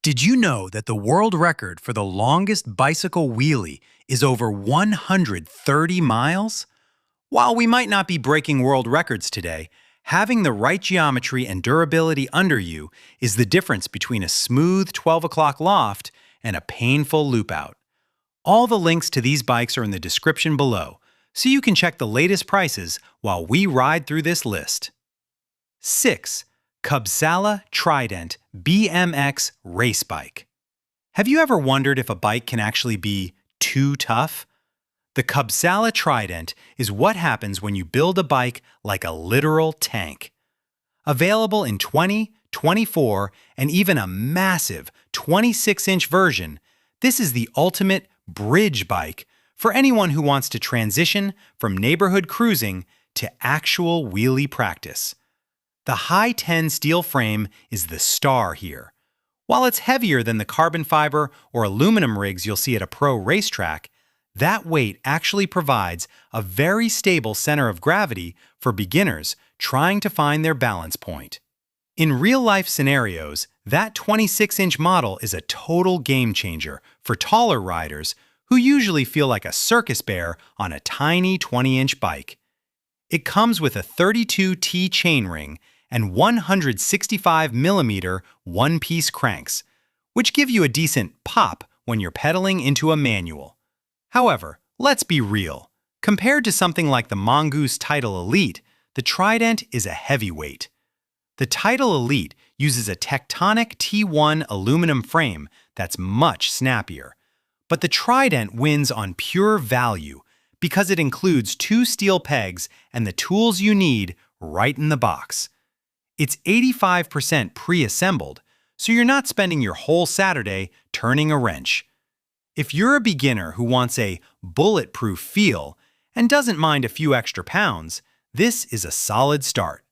Did you know that the world record for the longest bicycle wheelie is over 130 miles? While we might not be breaking world records today, having the right geometry and durability under you is the difference between a smooth 12 o'clock loft and a painful loop out. All the links to these bikes are in the description below, so you can check the latest prices while we ride through this list. 6. Cubsala Trident BMX Race Bike. Have you ever wondered if a bike can actually be too tough? The Cubsala Trident is what happens when you build a bike like a literal tank. Available in 20, 24, and even a massive 26-inch version, this is the ultimate bridge bike for anyone who wants to transition from neighborhood cruising to actual wheelie practice. The high-tensile steel frame is the star here. While it's heavier than the carbon fiber or aluminum rigs you'll see at a pro racetrack, that weight actually provides a very stable center of gravity for beginners trying to find their balance point. In real-life scenarios, that 26-inch model is a total game-changer for taller riders who usually feel like a circus bear on a tiny 20-inch bike. It comes with a 32T chainring and 165mm one-piece cranks, which give you a decent pop when you're pedaling into a manual. However, let's be real. Compared to something like the Mongoose Title Elite, the Trident is a heavyweight. The Title Elite uses a Tectonic T1 aluminum frame that's much snappier. But the Trident wins on pure value because it includes 2 steel pegs and the tools you need right in the box. It's 85% pre-assembled, so you're not spending your whole Saturday turning a wrench. If you're a beginner who wants a bulletproof feel and doesn't mind a few extra pounds, this is a solid start.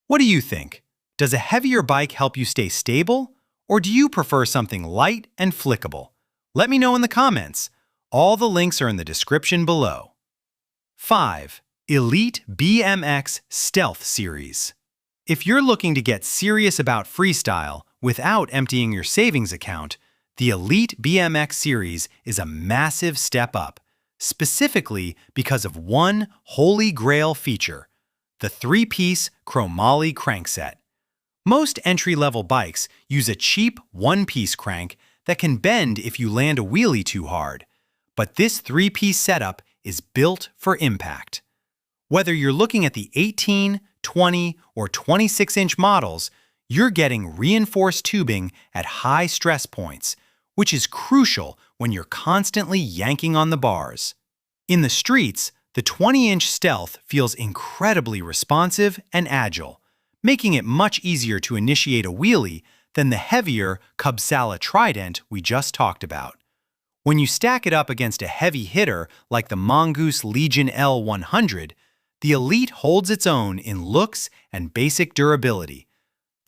What do you think? Does a heavier bike help you stay stable, or do you prefer something light and flickable? Let me know in the comments. All the links are in the description below. 5. Elite BMX Stealth Series. If you're looking to get serious about freestyle without emptying your savings account, the Elite BMX series is a massive step up, specifically because of one holy grail feature, the 3-piece chromoly crankset. Most entry-level bikes use a cheap one-piece crank that can bend if you land a wheelie too hard, but this 3-piece setup is built for impact. Whether you're looking at the 18, 20, or 26-inch models, you're getting reinforced tubing at high stress points, which is crucial when you're constantly yanking on the bars. In the streets, the 20-inch Stealth feels incredibly responsive and agile, making it much easier to initiate a wheelie than the heavier Cubsala Trident we just talked about. When you stack it up against a heavy hitter like the Mongoose Legion L100, the Elite holds its own in looks and basic durability,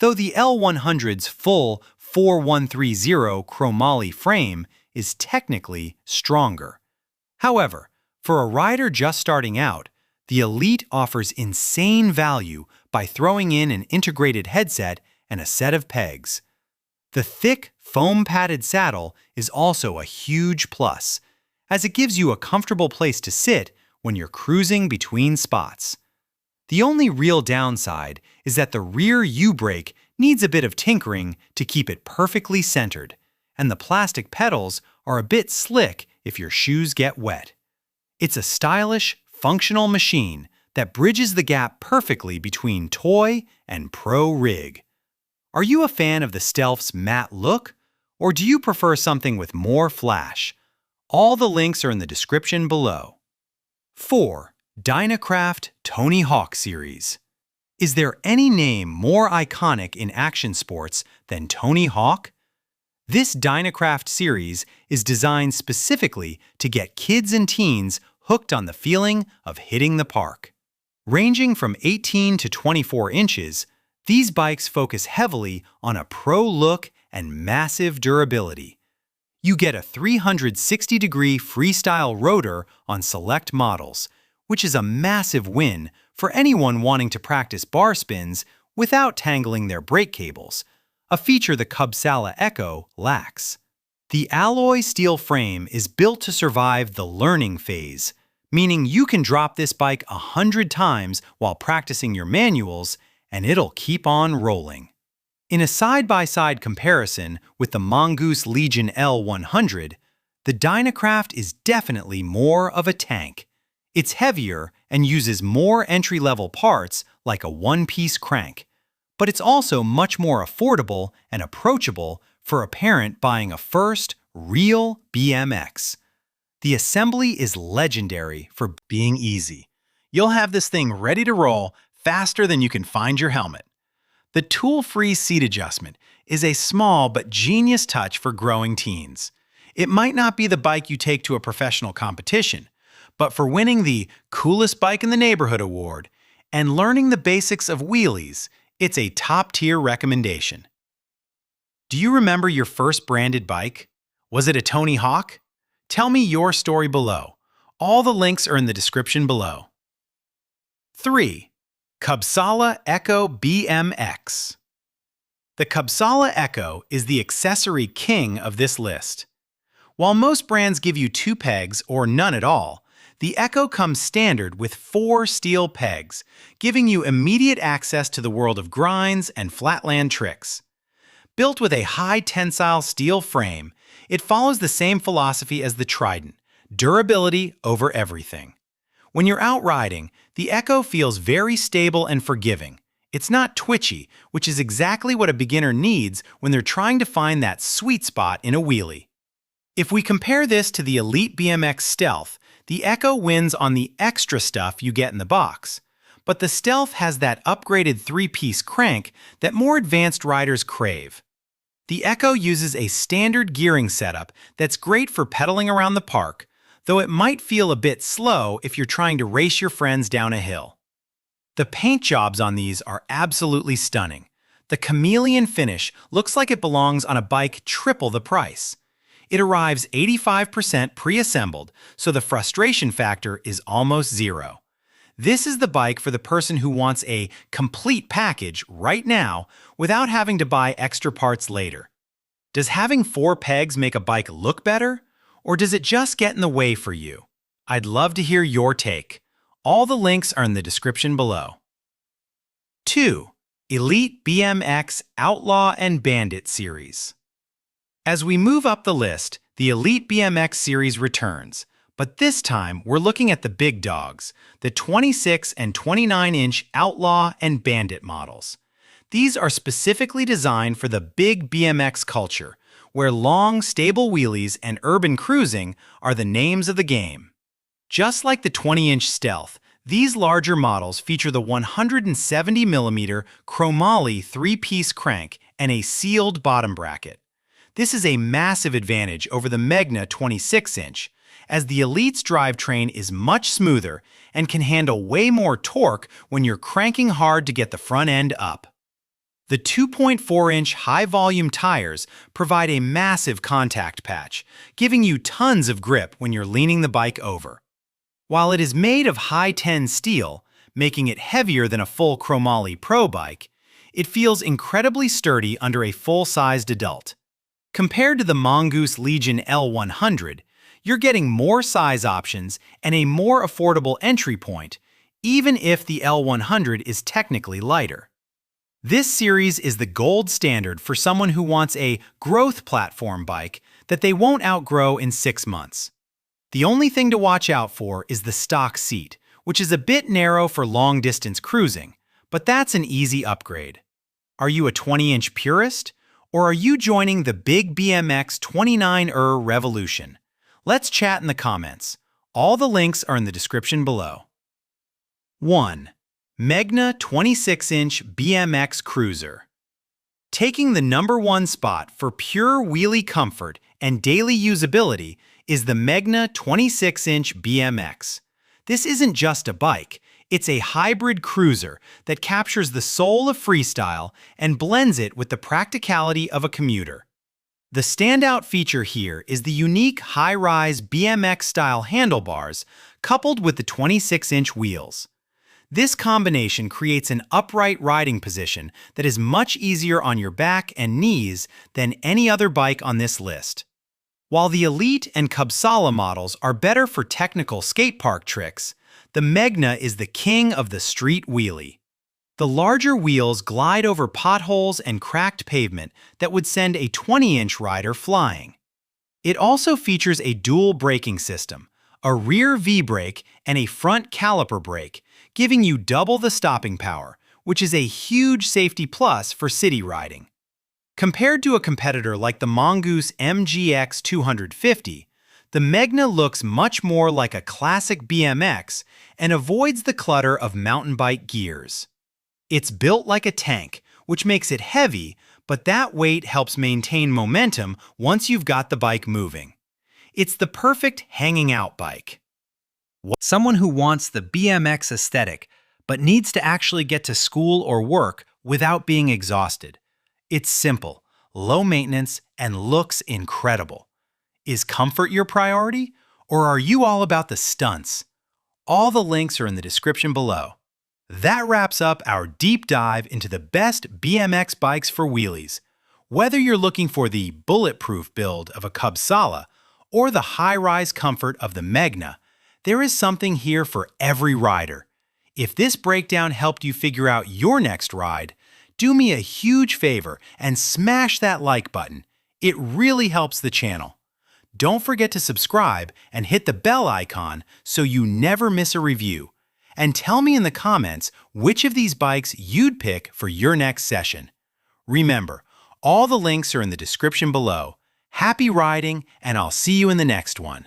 though the L100's full 4130 chromoly frame is technically stronger. However, for a rider just starting out, the Elite offers insane value by throwing in an integrated headset and a set of pegs. The thick, foam-padded saddle is also a huge plus, as it gives you a comfortable place to sit when you're cruising between spots. The only real downside is that the rear U-brake needs a bit of tinkering to keep it perfectly centered, and the plastic pedals are a bit slick if your shoes get wet. It's a stylish, functional machine that bridges the gap perfectly between toy and pro rig. Are you a fan of the Stealth's matte look, or do you prefer something with more flash? All the links are in the description below. 4. Dynacraft Tony Hawk Series. Is there any name more iconic in action sports than Tony Hawk? This Dynacraft series is designed specifically to get kids and teens hooked on the feeling of hitting the park. Ranging from 18 to 24 inches, these bikes focus heavily on a pro look and massive durability. You get a 360-degree freestyle rotor on select models, which is a massive win for anyone wanting to practice bar spins without tangling their brake cables, a feature the Cubsala Echo lacks. The alloy steel frame is built to survive the learning phase, meaning you can drop this bike 100 times while practicing your manuals, and it'll keep on rolling. In a side-by-side comparison with the Mongoose Legion L100, the Dynacraft is definitely more of a tank. It's heavier and uses more entry-level parts like a one-piece crank, but it's also much more affordable and approachable for a parent buying a first, real BMX. The assembly is legendary for being easy. You'll have this thing ready to roll faster than you can find your helmet. The tool-free seat adjustment is a small but genius touch for growing teens. It might not be the bike you take to a professional competition, but for winning the Coolest Bike in the Neighborhood award and learning the basics of wheelies, it's a top-tier recommendation. Do you remember your first branded bike? Was it a Tony Hawk? Tell me your story below. All the links are in the description below. 3. Cubsala Echo BMX. The Cubsala Echo is the accessory king of this list. While most brands give you 2 pegs or none at all, the Echo comes standard with 4 steel pegs, giving you immediate access to the world of grinds and flatland tricks. Built with a high-tensile steel frame, it follows the same philosophy as the Trident, durability over everything. When you're out riding, the Echo feels very stable and forgiving. It's not twitchy, which is exactly what a beginner needs when they're trying to find that sweet spot in a wheelie. If we compare this to the Elite BMX Stealth, the Echo wins on the extra stuff you get in the box. But the Stealth has that upgraded 3-piece crank that more advanced riders crave. The Echo uses a standard gearing setup that's great for pedaling around the park, though it might feel a bit slow if you're trying to race your friends down a hill. The paint jobs on these are absolutely stunning. The chameleon finish looks like it belongs on a bike triple the price. It arrives 85% pre-assembled, so the frustration factor is almost zero. This is the bike for the person who wants a complete package right now without having to buy extra parts later. Does having 4 pegs make a bike look better? Or does it just get in the way for you? I'd love to hear your take. All the links are in the description below. 2. Elite BMX Outlaw and Bandit series. As we move up the list, the Elite BMX series returns, but this time we're looking at the big dogs, the 26 and 29-inch Outlaw and Bandit models. These are specifically designed for the big BMX culture, where long, stable wheelies and urban cruising are the names of the game. Just like the 20-inch Stealth, these larger models feature the 170mm chromoly 3-piece crank and a sealed bottom bracket. This is a massive advantage over the MEGHNA 26-inch, as the Elite's drivetrain is much smoother and can handle way more torque when you're cranking hard to get the front end up. The 2.4-inch high-volume tires provide a massive contact patch, giving you tons of grip when you're leaning the bike over. While it is made of high-ten steel, making it heavier than a full chromoly Pro bike, it feels incredibly sturdy under a full-sized adult. Compared to the Mongoose Legion L100, you're getting more size options and a more affordable entry point, even if the L100 is technically lighter. This series is the gold standard for someone who wants a growth platform bike that they won't outgrow in 6 months. The only thing to watch out for is the stock seat, which is a bit narrow for long-distance cruising, but that's an easy upgrade. Are you a 20-inch purist? Or are you joining the big BMX 29er revolution? Let's chat in the comments. All the links are in the description below. 1. MEGHNA 26-inch BMX Cruiser. Taking the #1 spot for pure wheelie comfort and daily usability is the MEGHNA 26-inch BMX. This isn't just a bike. It's a hybrid cruiser that captures the soul of freestyle and blends it with the practicality of a commuter. The standout feature here is the unique high-rise BMX-style handlebars coupled with the 26-inch wheels. This combination creates an upright riding position that is much easier on your back and knees than any other bike on this list. While the Elite and Cubsala models are better for technical skate park tricks, the MEGHNA is the king of the street wheelie. The larger wheels glide over potholes and cracked pavement that would send a 20-inch rider flying. It also features a dual braking system, a rear V-brake and a front caliper brake, giving you double the stopping power, which is a huge safety plus for city riding. Compared to a competitor like the Mongoose MGX 250, the MEGHNA looks much more like a classic BMX and avoids the clutter of mountain bike gears. It's built like a tank, which makes it heavy, but that weight helps maintain momentum once you've got the bike moving. It's the perfect hanging out bike. Someone who wants the BMX aesthetic, but needs to actually get to school or work without being exhausted. It's simple, low maintenance, and looks incredible. Is comfort your priority, or are you all about the stunts? All the links are in the description below. That wraps up our deep dive into the best BMX bikes for wheelies. Whether you're looking for the bulletproof build of a Cubsala or the high-rise comfort of the MEGHNA, there is something here for every rider. If this breakdown helped you figure out your next ride, do me a huge favor and smash that like button. It really helps the channel. Don't forget to subscribe and hit the bell icon so you never miss a review. And tell me in the comments which of these bikes you'd pick for your next session. Remember, all the links are in the description below. Happy riding, and I'll see you in the next one.